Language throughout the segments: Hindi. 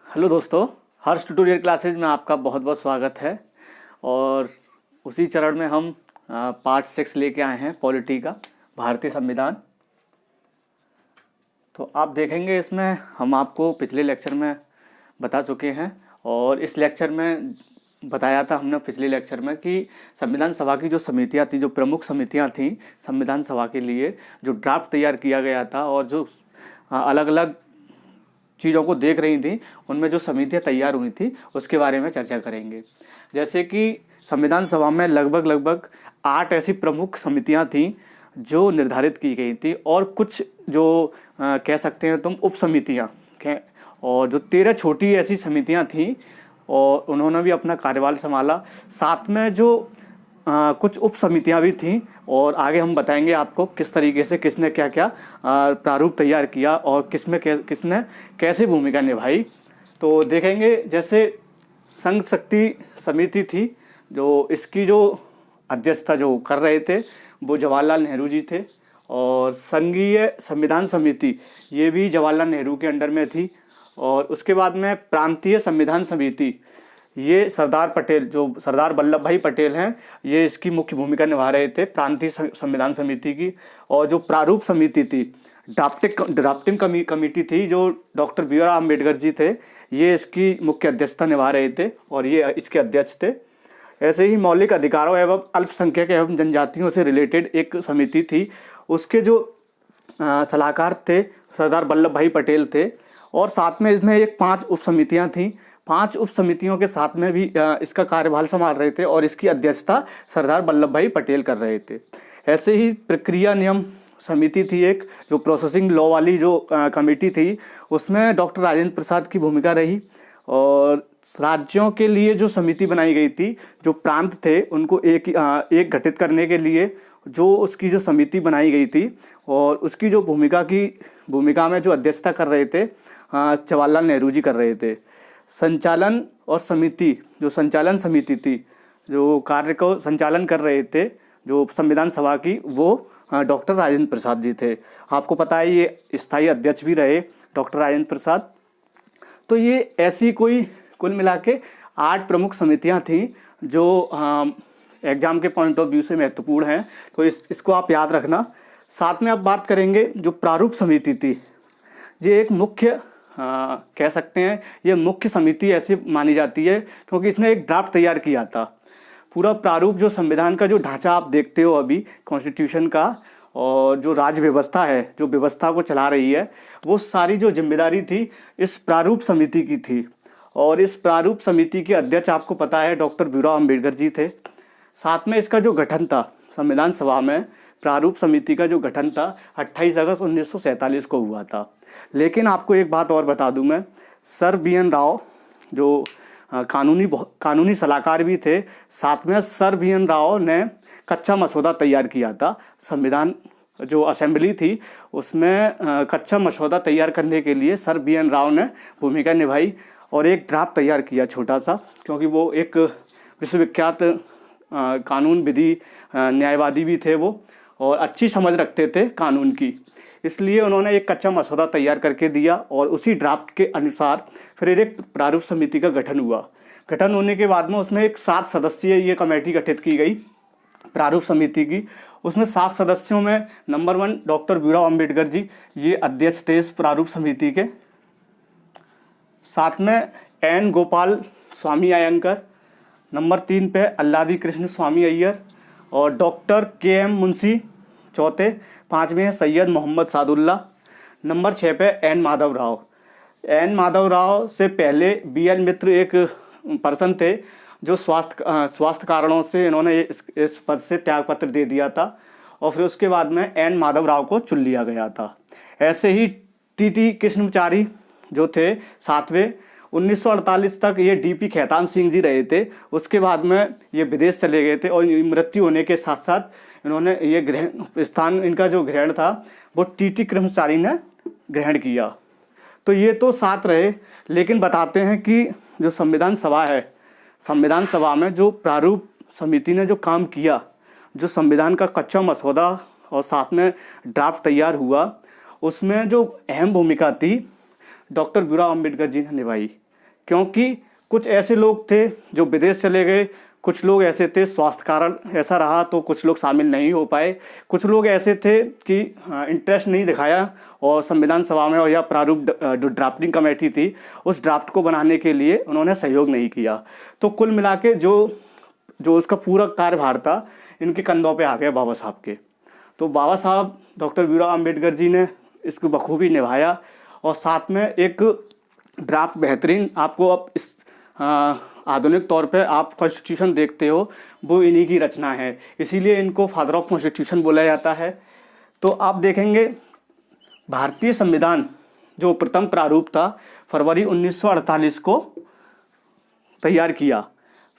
हेलो दोस्तों, हर्ष ट्यूटोरियल क्लासेज में आपका बहुत बहुत स्वागत है। और उसी चरण में हम पार्ट 6 लेके आए हैं, पॉलिटी का, भारतीय संविधान। तो आप देखेंगे इसमें हम आपको पिछले लेक्चर में बता चुके हैं और इस लेक्चर में बताया था हमने पिछले लेक्चर में कि संविधान सभा की जो समितियां थी, जो प्रमुख समितियां थी संविधान सभा के लिए, जो ड्राफ्ट तैयार किया गया था और जो अलग अलग चीज़ों को देख रही थी, उनमें जो समितियां तैयार हुई थी उसके बारे में चर्चा करेंगे। जैसे कि संविधान सभा में लगभग 8 ऐसी प्रमुख समितियां थीं जो निर्धारित की गई थी और कुछ जो कह सकते हैं तुम उप समितियाँ, और जो 13 छोटी ऐसी समितियां थीं और उन्होंने भी अपना कार्यभार संभाला। साथ में जो कुछ उप समितियाँ भी थीं और आगे हम बताएंगे आपको किस तरीके से किसने क्या क्या प्रारूप तैयार किया और किसने कैसे भूमिका निभाई। तो देखेंगे जैसे संघ शक्ति समिति थी, जो इसकी जो अध्यक्षता जो कर रहे थे वो जवाहरलाल नेहरू जी थे। और संघीय संविधान समिति ये भी जवाहरलाल नेहरू के अंडर में थी। और उसके बाद में प्रांतीय संविधान समिति, ये सरदार पटेल, जो सरदार वल्लभ भाई पटेल हैं, ये इसकी मुख्य भूमिका निभा रहे थे प्रांतीय संविधान समिति की। और जो प्रारूप समिति थी, ड्राफ्टिंग कमेटी थी, जो डॉक्टर BR अम्बेडकर जी थे, ये इसकी मुख्य अध्यक्षता निभा रहे थे और ये इसके अध्यक्ष थे। ऐसे ही मौलिक अधिकारों एवं अल्पसंख्यक एवं जनजातियों से रिलेटेड एक समिति थी, उसके जो सलाहकार थे सरदार वल्लभ भाई पटेल थे। और साथ में इसमें 5 उप समितियाँ थीं। 5 उप समितियों के साथ में भी इसका कार्यभार संभाल रहे थे और इसकी अध्यक्षता सरदार वल्लभ भाई पटेल कर रहे थे। ऐसे ही प्रक्रिया नियम समिति थी एक, जो प्रोसेसिंग लॉ वाली जो कमेटी थी, उसमें डॉक्टर राजेंद्र प्रसाद की भूमिका रही। और राज्यों के लिए जो समिति बनाई गई थी, जो प्रांत थे उनको एक गठित करने के लिए जो उसकी जो समिति बनाई गई थी, और उसकी जो भूमिका में जो अध्यक्षता कर रहे थे जवाहरलाल नेहरू जी कर रहे थे। संचालन और समिति, जो संचालन समिति थी, जो कार्य को संचालन कर रहे थे जो संविधान सभा की, वो डॉक्टर राजेंद्र प्रसाद जी थे। आपको पता है ये स्थायी अध्यक्ष भी रहे डॉक्टर राजेंद्र प्रसाद। तो ये ऐसी कोई कुल मिला के 8 प्रमुख समितियां थीं जो एग्जाम के पॉइंट ऑफ व्यू से महत्वपूर्ण हैं। तो इसको आप याद रखना। साथ में आप बात करेंगे जो प्रारूप समिति थी, ये एक मुख्य कह सकते हैं, ये मुख्य समिति ऐसी मानी जाती है क्योंकि इसने एक ड्राफ्ट तैयार किया था। पूरा प्रारूप, जो संविधान का जो ढांचा आप देखते हो अभी कॉन्स्टिट्यूशन का, और जो राज्य व्यवस्था है, जो व्यवस्था को चला रही है, वो सारी जो जिम्मेदारी थी इस प्रारूप समिति की थी। और इस प्रारूप समिति के अध्यक्ष आपको पता है डॉक्टर BR अम्बेडकर जी थे। साथ में इसका जो गठन था संविधान सभा में, प्रारूप समिति का जो गठन था 28 अगस्त 1947 को हुआ था। लेकिन आपको एक बात और बता दूं मैं, सर BN राव जो कानूनी सलाहकार भी थे, साथ में सर BN राव ने कच्चा मसौदा तैयार किया था। संविधान जो असेंबली थी उसमें कच्चा मसौदा तैयार करने के लिए सर BN राव ने भूमिका निभाई और एक ड्राफ्ट तैयार किया छोटा सा, क्योंकि वो एक विश्वविख्यात कानून विधि न्यायवादी भी थे वो, और अच्छी समझ रखते थे कानून की। इसलिए उन्होंने एक कच्चा मसौदा तैयार करके दिया और उसी ड्राफ्ट के अनुसार फिर एक प्रारूप समिति का गठन हुआ। गठन होने के बाद में उसमें एक 7 सदस्यीय ये कमेटी गठित की गई प्रारूप समिति की। उसमें 7 सदस्यों में number 1 doctor BR Ambedkar ji, ये अध्यक्ष थे इस प्रारूप समिति के। साथ में N गोपाल स्वामी अयंकर, नंबर 3 पे अल्लादी कृष्ण स्वामी अय्यर, और डॉक्टर KM मुंशी चौथे। 5वें है सैयद मोहम्मद सादुल्ला। नंबर 6 पे N माधव राव। N माधव राव से पहले BL मित्र एक पर्सन थे जो स्वास्थ्य कारणों से इन्होंने इस पद से त्यागपत्र दे दिया था, और फिर उसके बाद में N माधव राव को चुन लिया गया था। ऐसे ही TT कृष्णमाचारी जो थे 7वें, 1948 तक ये DP खेतान सिंह जी रहे थे। उसके बाद में ये विदेश चले गए थे और मृत्यु होने के साथ साथ इन्होंने ये स्थान, इनका जो ग्रहण था वो TT कृष्णमाचारी ने ग्रहण किया। तो ये तो 7 रहे। लेकिन बताते हैं कि जो संविधान सभा है, संविधान सभा में जो प्रारूप समिति ने जो काम किया, जो संविधान का कच्चा मसौदा और साथ में ड्राफ्ट तैयार हुआ, उसमें जो अहम भूमिका थी डॉक्टर BR अम्बेडकर जी ने निभाई। क्योंकि कुछ ऐसे लोग थे जो विदेश चले गए, कुछ लोग ऐसे थे स्वास्थ्य कारण ऐसा रहा तो कुछ लोग शामिल नहीं हो पाए, कुछ लोग ऐसे थे कि इंटरेस्ट नहीं दिखाया और संविधान सभा में और या प्रारूप जो ड्राफ्टिंग कमेटी थी उस ड्राफ्ट को बनाने के लिए उन्होंने सहयोग नहीं किया। तो कुल मिला के जो उसका पूरा कार्यभार था इनके कंधों पे आ गया बाबा साहब के। तो बाबा साहब डॉक्टर भीमराव अम्बेडकर जी ने इसको बखूबी निभाया और साथ में एक ड्राफ्ट बेहतरीन आपको अब इस आधुनिक तौर पे आप कॉन्स्टिट्यूशन देखते हो वो इन्हीं की रचना है, इसीलिए इनको फादर ऑफ कॉन्स्टिट्यूशन बोला जाता है। तो आप देखेंगे भारतीय संविधान जो प्रथम प्रारूप था फरवरी 1948 को तैयार किया,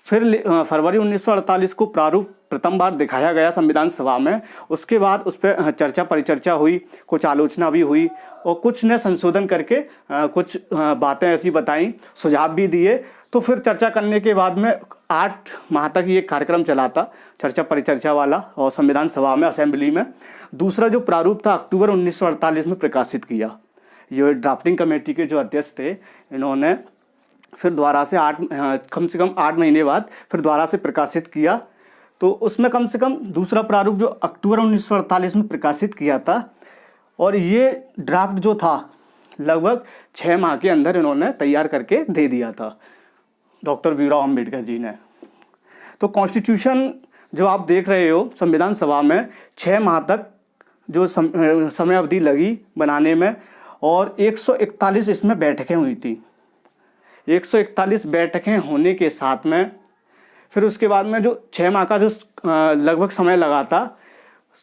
फिर फरवरी 1948 को प्रारूप प्रथम बार दिखाया गया संविधान सभा में। उसके बाद उस पर चर्चा परिचर्चा हुई, कुछ आलोचना भी हुई और कुछ ने संशोधन करके कुछ बातें ऐसी बताई, सुझाव भी दिए। तो फिर चर्चा करने के बाद में 8 माह तक ये कार्यक्रम चला था चर्चा परिचर्चा वाला और संविधान सभा में असेंबली में दूसरा जो प्रारूप था अक्टूबर 1948 में प्रकाशित किया। ये ड्राफ्टिंग कमेटी के जो अध्यक्ष थे इन्होंने फिर दोबारा से कम से कम 8 महीने बाद फिर दोबारा से प्रकाशित किया। तो उसमें कम से कम दूसरा प्रारूप जो अक्टूबर 1948 में प्रकाशित किया था और ये ड्राफ्ट जो था लगभग 6 माह के अंदर इन्होंने तैयार करके दे दिया था डॉक्टर भीमराव अम्बेडकर जी ने। तो कॉन्स्टिट्यूशन जो आप देख रहे हो संविधान सभा में 6 माह तक जो समय अवधि लगी बनाने में और 141 इसमें बैठकें हुई थी। 141 बैठकें होने के साथ में फिर उसके बाद में जो 6 माह का जो लगभग समय लगा था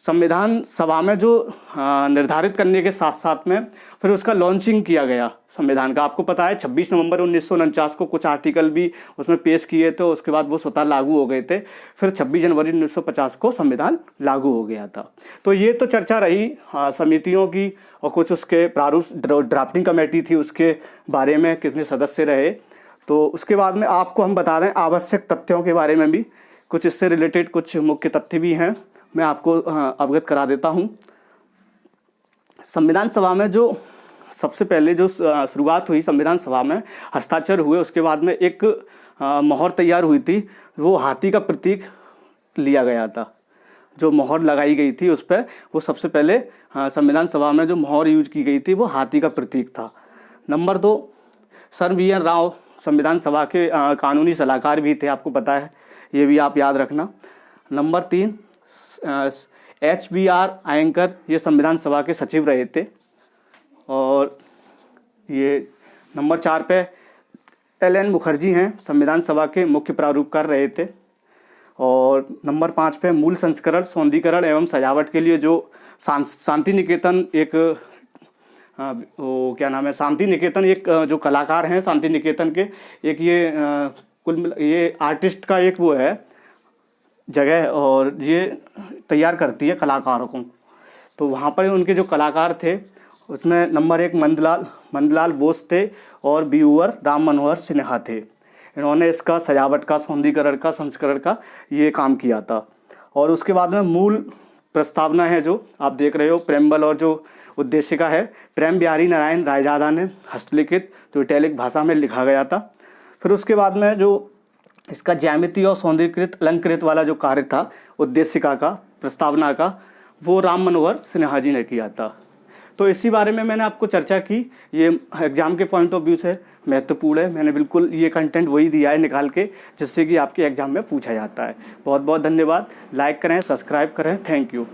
संविधान सभा में जो निर्धारित करने के साथ साथ में फिर उसका लॉन्चिंग किया गया संविधान का। आपको पता है 26 नवंबर 1949 को कुछ आर्टिकल भी उसमें पेश किए थे, उसके बाद वो स्वतः लागू हो गए थे। फिर 26 जनवरी 1950 को संविधान लागू हो गया था। तो ये तो चर्चा रही समितियों की और कुछ उसके प्रारूप ड्राफ्टिंग कमेटी थी उसके बारे में कितने सदस्य रहे। तो उसके बाद में आपको हम बता दें आवश्यक तथ्यों के बारे में भी, कुछ इससे रिलेटेड कुछ मुख्य तथ्य भी हैं, मैं आपको अवगत करा देता हूं। संविधान सभा में जो सबसे पहले जो शुरुआत हुई संविधान सभा में हस्ताक्षर हुए, उसके बाद में एक मोहर तैयार हुई थी, वो हाथी का प्रतीक लिया गया था। जो मोहर लगाई गई थी उस पर वो सबसे पहले संविधान सभा में जो मोहर यूज की गई थी वो हाथी का प्रतीक था। Number 2 sir B N Rau संविधान सभा के कानूनी सलाहकार भी थे, आपको पता है, ये भी आप याद रखना। नंबर 3 HBR आयंकर ये संविधान सभा के सचिव रहे थे। और ये नंबर 4 पे LN मुखर्जी हैं, संविधान सभा के मुख्य प्रारूपकार रहे थे। और नंबर 5 पे मूल संस्करण सौंदर्यीकरण एवं सजावट के लिए जो शांति निकेतन एक वो क्या नाम है, शांति निकेतन एक जो कलाकार हैं शांति निकेतन के, एक ये कुल ये आर्टिस्ट का एक वो है जगह और ये तैयार करती है कलाकारों को। तो वहाँ पर उनके जो कलाकार थे उसमें नंबर 1 मंदलाल बोस थे और व्यूअर राम मनोहर सिन्हा थे। इन्होंने इसका सजावट का सौंदर्यीकरण का संस्करण का ये काम किया था। और उसके बाद में मूल प्रस्तावना है जो आप देख रहे हो प्रेम्बल और जो उद्देशिका है प्रेम बिहारी नारायण रायजादा ने हस्तलिखित जो इटैलिक भाषा में लिखा गया था। फिर उसके बाद में जो इसका ज्यामिति और सौंदर्यीकृत अलंकृत वाला जो कार्य था उद्देशिका का प्रस्तावना का वो राम मनोहर सिन्हा जी ने किया था। तो इसी बारे में मैंने आपको चर्चा की। ये एग्ज़ाम के पॉइंट ऑफ व्यू से महत्वपूर्ण है, मैंने बिल्कुल ये कंटेंट वही दिया है निकाल के जिससे कि आपके एग्ज़ाम में पूछा जाता है। बहुत बहुत धन्यवाद। लाइक करें, सब्सक्राइब करें। Thank you.